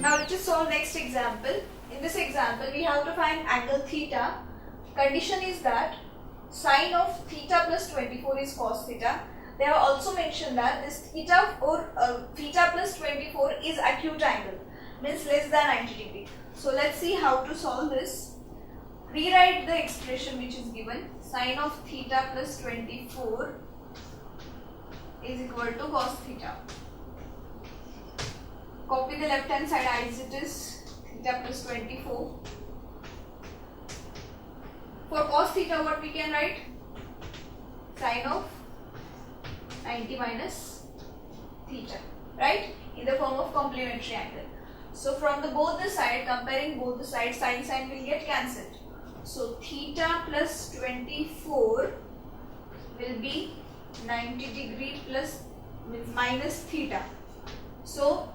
Now let us solve next example. In this example, we have to find angle theta. Condition is that sine of theta plus 24 is cos theta. They have also mentioned that this theta or theta plus 24 is acute angle, means less than 90 degree. So let's see how to solve this. Rewrite the expression which is given. Sine of theta plus 24 is equal to cos theta. Copy the left hand side as it is, theta plus 24. For cos theta, what we can write? Sine of 90 minus theta, right? In the form of complementary angle. So from both the side, comparing both the sides, sine will get cancelled. So theta plus 24 will be 90 degree plus minus theta. So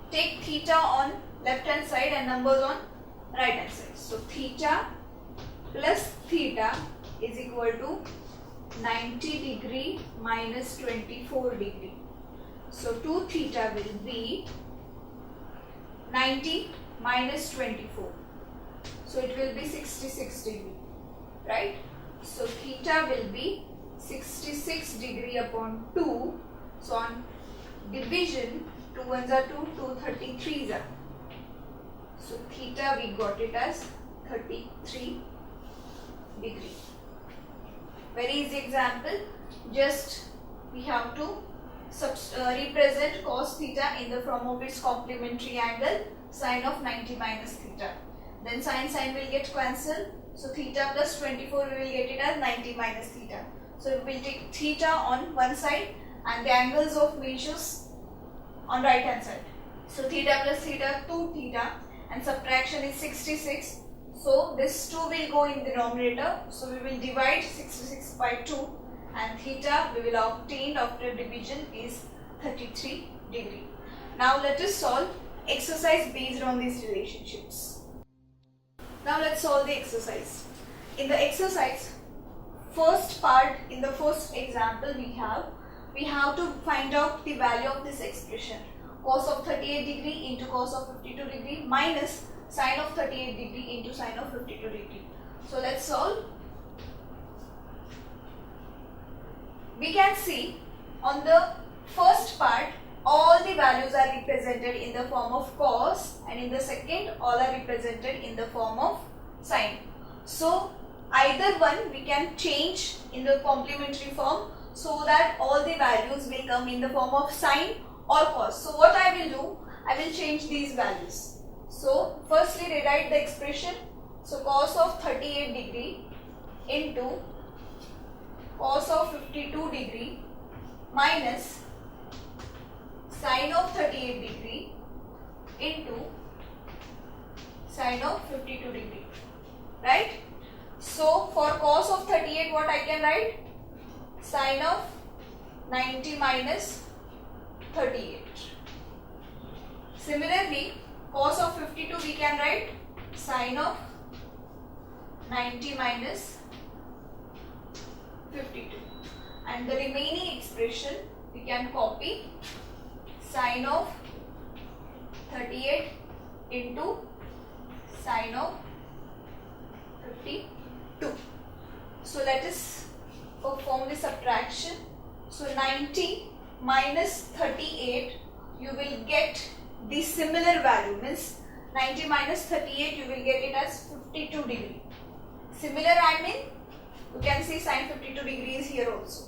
take theta on left hand side and numbers on right hand side. So theta plus theta is equal to 90 degree minus 24 degree. So 2 theta will be 90 minus 24. So it will be 66 degree, right? So theta will be 66 degree upon 2. So on division, 2 ones are 2, 2 33s are. So theta we got it as 33 degree. Very easy example. Just we have to represent cos theta in the form of its complementary angle, sine of 90 minus theta. Then sine will get cancelled. So theta plus 24 we will get it as 90 minus theta. So we will take theta on one side and the angles of measures on right hand side. So theta plus theta, 2 theta, and subtraction is 66. So this 2 will go in the denominator. So we will divide 66 by 2 and theta we will obtain after division is 33 degree. Now let us solve exercise based on these relationships. Now let's solve the exercise. In the exercise, first part, in the first example we have to find out the value of this expression. Cos of 38 degree into cos of 52 degree minus sine of 38 degree into sine of 52 degree. So let's solve. We can see on the first part all the values are represented in the form of cos, and in the second all are represented in the form of sine. So either one we can change in the complementary form so that all the values will come in the form of sine or cos. So what I will do, I will change these values. So firstly rewrite the expression. So cos of 38 degree into cos of 52 degree minus sine of 38 degree into sine of 52 degree, right? So for cos of 38 what I can write? Sine of 90 minus 38. Similarly, cos of 52 we can write sine of 90 minus 52, and the remaining expression we can copy sine of 38 into sine of 52. So let us perform the subtraction. So 90 minus 38, you will get the similar value, means 90 minus 38 you will get it as 52 degree. Similar, I mean you can see sine 52 degree is here also.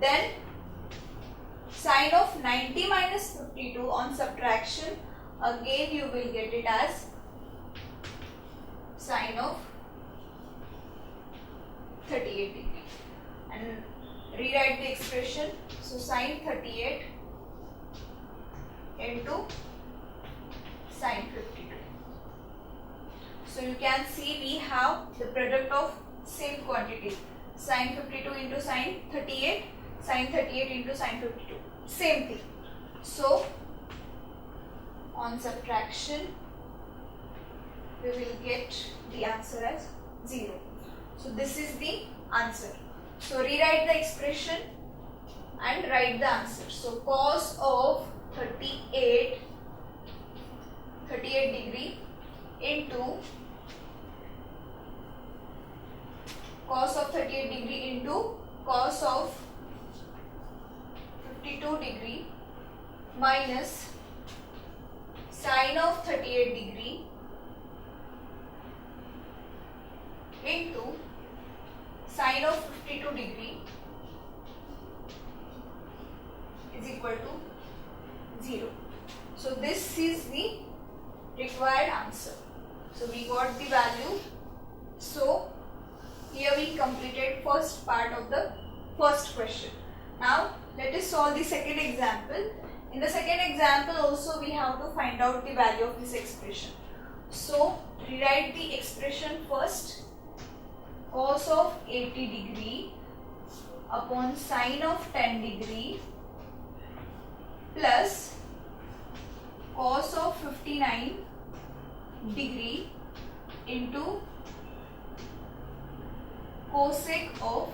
Then sine of 90 minus 52 on subtraction, again you will get it as sine of 38 degree, and rewrite the expression. So sine 38 into sine 52. So you can see we have the product of same quantity, sine 52 into sine 38, sine 38 into sine 52, same thing. So on subtraction we will get the answer as 0. So this is the answer. So rewrite the expression and write the answer. So cos of 38 sine of 38 degree into sine of 52 degree is equal to 0. So this is the required answer. So we got the value. So here we completed first part of the first question. Now let us solve the second example. In the second example also we have to find out the value of this expression. So rewrite the expression first. Cos of 80 degree upon sine of 10 degree plus cos of 59 degree into cosec of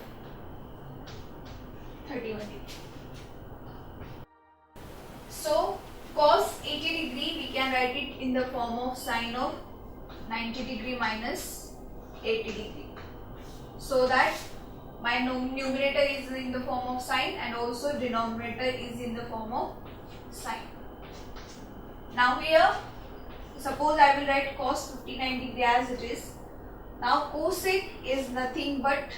31 degree. So cos 80 degree we can write it in the form of sine of 90 degree minus 80 degree. So that my numerator is in the form of sine and also denominator is in the form of sine. Now here suppose I will write cos 59 degree as it is. Now cosec is nothing but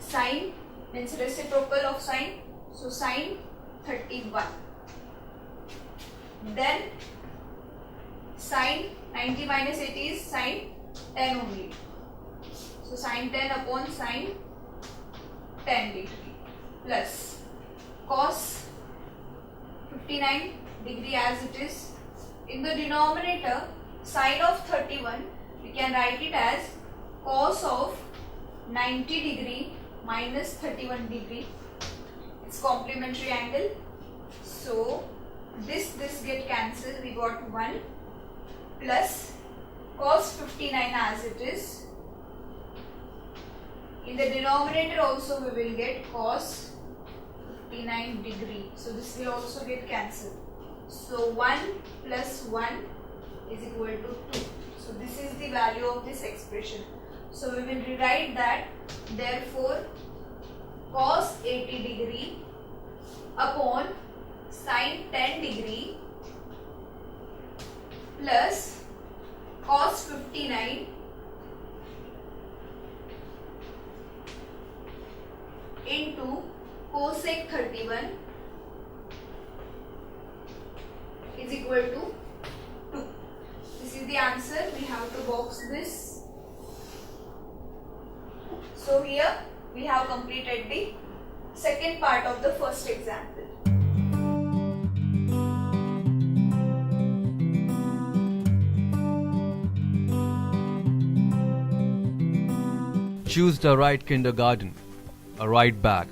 sine, means reciprocal of sine, so sine 31. Then sine 90 minus 80 is sine 10 only. So sine 10 upon sine 10 degree plus cos 59 degree as it is. In the denominator, sine of 31 we can write it as cos of 90 degree minus 31 degree. It's complementary angle. So this get cancelled. We got 1 plus cos 59 as it is. In the denominator also we will get cos 59 degree. So this will also get cancelled. So 1 plus 1 is equal to 2. So this is the value of this expression. So we will rewrite that. Therefore cos 80 degree upon sine 10 degree plus cos 59 into cosec 31 is equal to 2. This is the answer. We have to box this. So here we have completed the second part of the first example. Choose the right kindergarten, a right bag,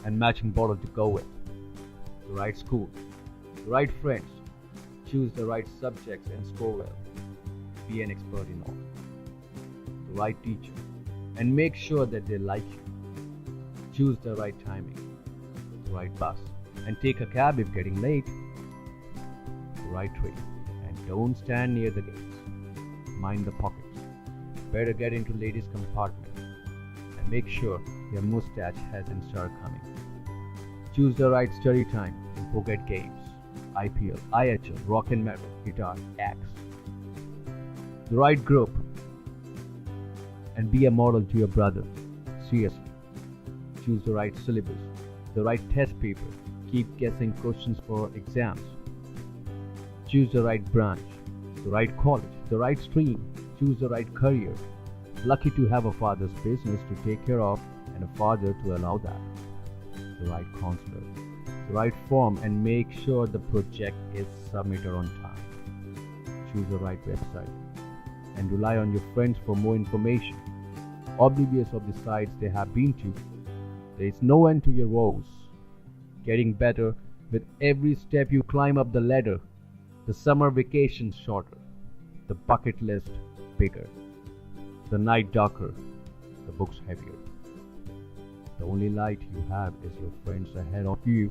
and matching bottle to go with. The right school, the right friends. Choose the right subjects and score well. Be an expert in all. The right teacher, and make sure that they like you. Choose the right timing, the right bus, and take a cab if getting late. The right train, and don't stand near the gates. Mind the pockets. Better get into ladies' compartment, and make sure your mustache hasn't started coming. Choose the right study time and forget games. IPL, IHL, rock and metal, guitar, axe. The right group, and be a model to your brother. Seriously. Choose the right syllabus, the right test paper. Keep guessing questions for exams. Choose the right branch, the right college, the right stream. Choose the right career. Lucky to have a father's business to take care of and a father to allow that. The right counselor, the right form, and make sure the project is submitted on time. Choose the right website and rely on your friends for more information. Oblivious of the sites they have been to, there is no end to your woes. Getting better with every step you climb up the ladder. The summer vacation shorter, the bucket list bigger, the night darker, the books heavier. The only light you have is your friends ahead of you.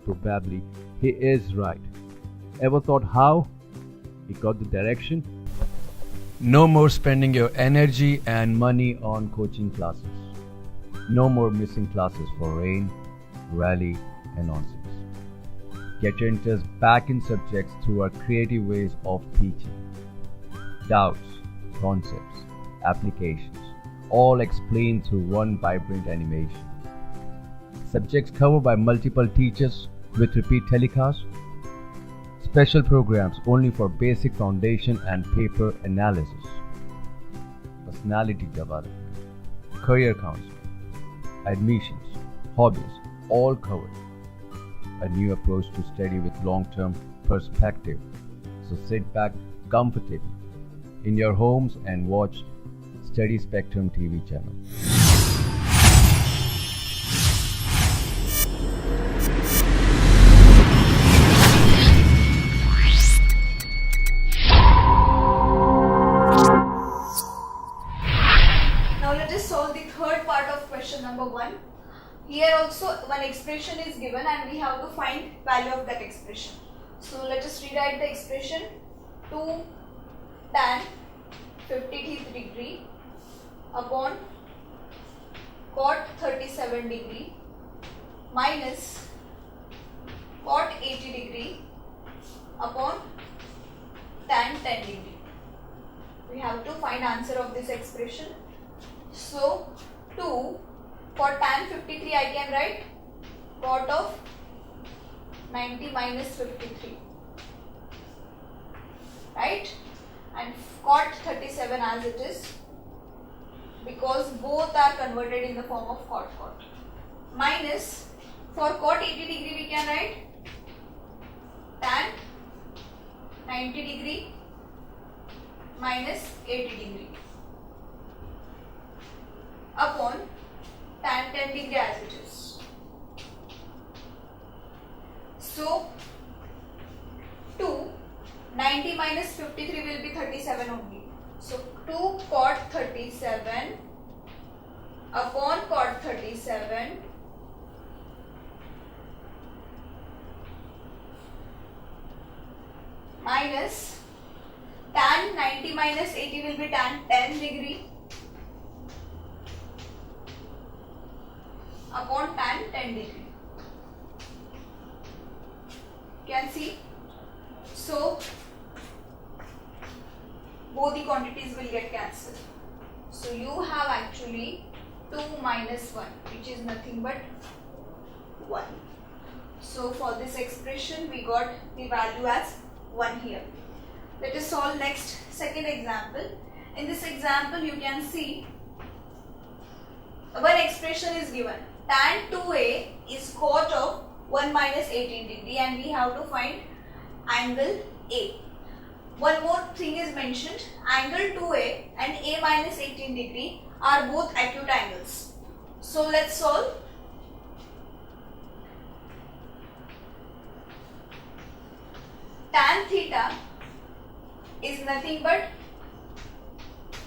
Probably he is right. Ever thought how he got the direction? No more spending your energy and money on coaching classes. No more missing classes for rain, rally, and nonsense. Get your interest back in subjects through our creative ways of teaching. Doubts, concepts, applications, all explained through one vibrant animation. Subjects covered by multiple teachers with repeat telecasts. Special programs only for basic foundation and paper analysis. Personality development, career counseling, admissions, hobbies, all covered. A new approach to study with long-term perspective. So sit back comfortably in your homes and watch Study Spectrum TV channel. Now let us solve the third part of question number 1. Here also one expression is given and we have to find value of that expression. So let us rewrite the expression. 2 tan 53 degree upon cot 37 degree minus cot 80 degree upon tan 10 degree. We have to find answer of this expression. So 2 for tan 53 I can write cot of 90 minus 53, right, and cot 37 as it is, because both are converted in the form of cot, minus for cot 80 degree we can write tan 90 degree minus 80 degree upon tan 10 degree as it is. So 2 90 minus 53 will be 37 only. So 2 cot 37 upon cot 37 minus tan 90 minus 80 will be tan 10 degree upon tan 10 degree. Can see. So both the quantities will get cancelled. So you have actually 2 minus 1, which is nothing but 1. So for this expression we got the value as 1 here. Let us solve next second example. In this example you can see one expression is given. Tan 2a is cot of 1 minus 18 degree and we have to find angle A. One more thing is mentioned, angle 2a and A minus 18 degree are both acute angles. So let's solve. Tan theta is nothing but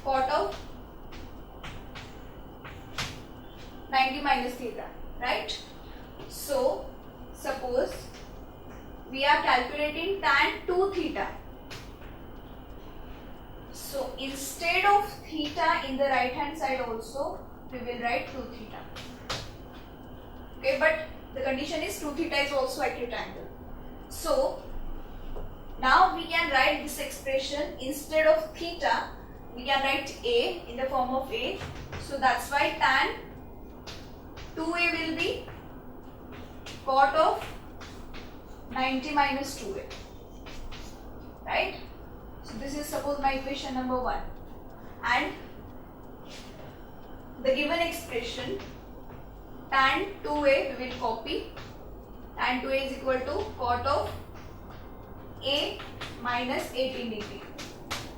cot of 90 minus theta, right? So suppose we are calculating tan 2 theta. So instead of theta in the right hand side also we will write 2 theta. Okay, but the condition is 2 theta is also acute angle. So now we can write this expression, instead of theta we can write A in the form of A. So that's why tan 2a will be cot of 90 minus 2a, right? So this is suppose my equation number 1, and the given expression tan 2a we will copy. Tan 2a is equal to cot of A minus 18 degree.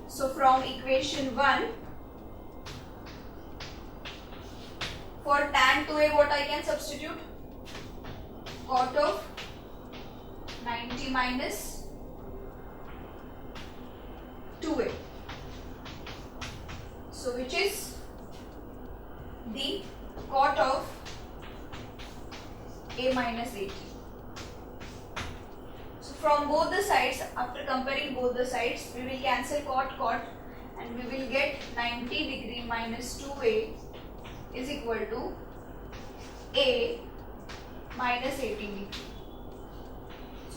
So from equation 1, for tan 2a what I can substitute? Cot of 90 minus 2a. So which is the cot of A minus 18. So from both the sides, after comparing both the sides, we will cancel cot and we will get 90 degree minus 2a is equal to A minus 18 degree.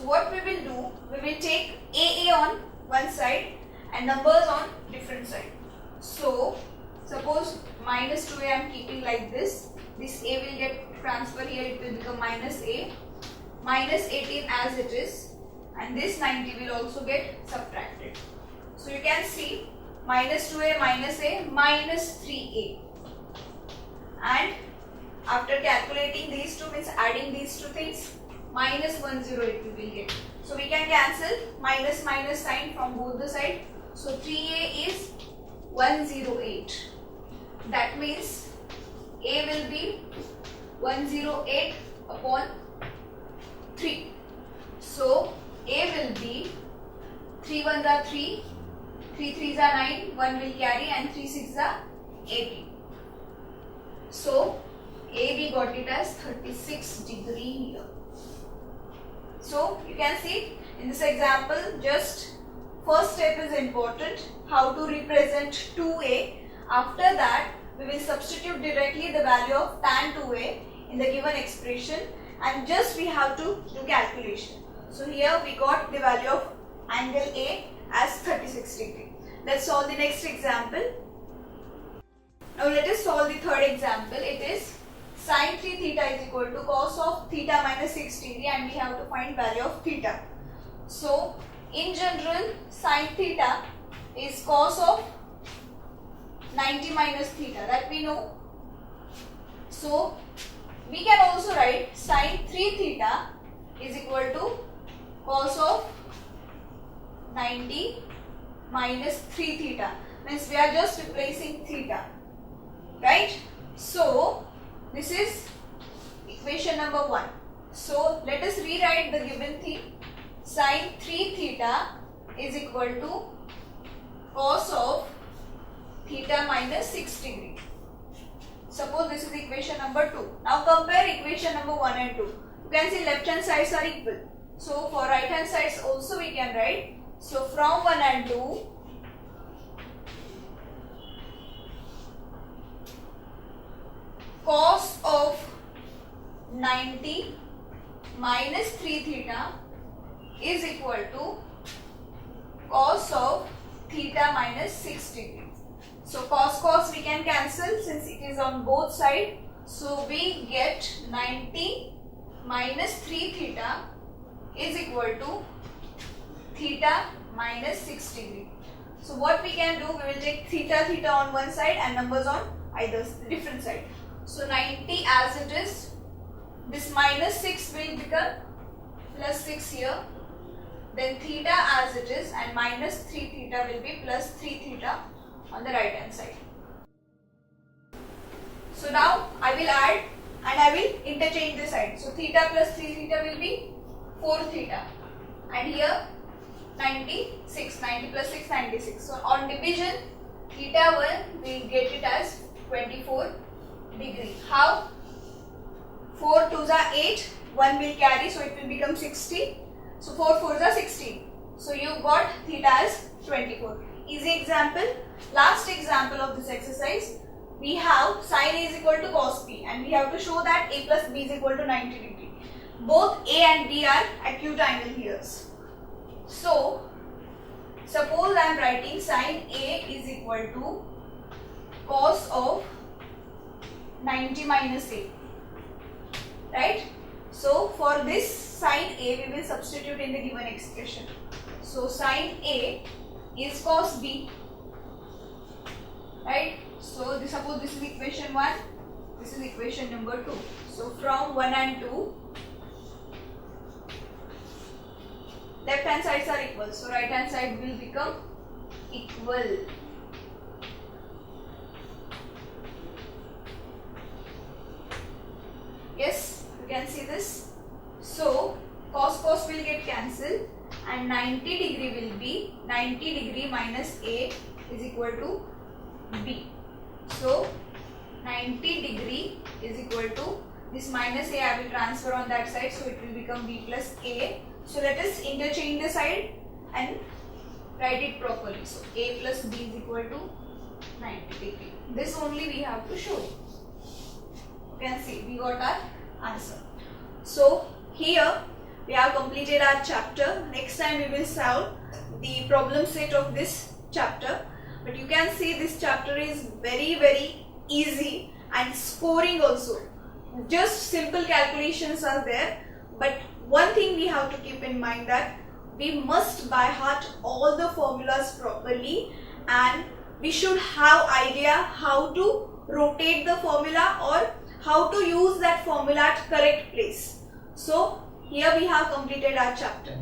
So So what we will do, we will take AA on one side and numbers on different side. So suppose minus 2a I am keeping like this. This a will get transferred here, it will become minus a. Minus 18 as it is, and this 90 will also get subtracted. So you can see minus 2a minus 3a. And after calculating these two, means adding these two things, minus 108 we will get. So we can cancel minus minus sign from both the side. So 3a is 108. That means a will be 108 upon 3. So a will be 3 1s are 3, 3 3s are 9, 1 will carry, and 3 6s are 18. So a we got it as 36 degree here. So you can see in this example, just first step is important, how to represent 2a. After that we will substitute directly the value of tan 2a in the given expression, and just we have to do calculation. So here we got the value of angle A as 36 degree. Let's solve the next example. Now let us solve the third example. It is sin 3 theta is equal to cos of theta minus 6 degree, and we have to find value of theta. So in general, sin theta is cos of 90 minus theta, that we know. So we can also write sin 3 theta is equal to cos of 90 minus 3 theta. Means we are just replacing theta, right? So this is equation number 1. So let us rewrite the given thing. Sin 3 theta is equal to cos of theta minus 6 degree. Suppose this is equation number 2. Now compare equation number 1 and 2. You can see left hand sides are equal. So for right hand sides also we can write. So from 1 and 2, cos of 90 minus 3 theta is equal to cos of theta minus 6 degree. So cos we can cancel since it is on both sides. So we get 90 minus 3 theta is equal to theta minus 6 degree. So what we can do, we will take theta on one side and numbers on either different side. So 90 as it is, this minus 6 will become plus 6 here. Then theta as it is, and minus 3 theta will be plus 3 theta on the right hand side. So now I will add and I will interchange the side. So theta plus 3 theta will be 4 theta, and here 96, 90 plus 6, 96. So on division, theta 1 we get it as 24 degree. How? 4 2s are 8, 1 will carry, so it will become 60. So 4 4s are 16. So you got theta as 24. Easy example. Last example of this exercise, we have sin A is equal to cos B, and we have to show that A plus B is equal to 90 degree. Both A and B are acute angle here. So suppose I am writing sin A is equal to cos of 90 minus A, right? So for this sin A we will substitute in the given expression. So sin A is cos B, right? So this, suppose this is equation 1, this is equation number 2. So from 1 and 2, left hand sides are equal, so right hand side will become equal. Yes, you can see this. So cos will get cancelled, and 90 degree will be 90 degree minus A is equal to B. So 90 degree is equal to this minus A I will transfer on that side, so it will become B plus A. So let us interchange the side and write it properly. So A plus B is equal to 90 degree. This only we have to show. You can see we got our answer. So here we have completed our chapter. Next time we will solve the problem set of this chapter. But you can see this chapter is very easy, and scoring also. Just simple calculations are there. But one thing we have to keep in mind, that we must by heart all the formulas properly, and we should have idea how to rotate the formula or how to use that formula at correct place. So here we have completed our chapter.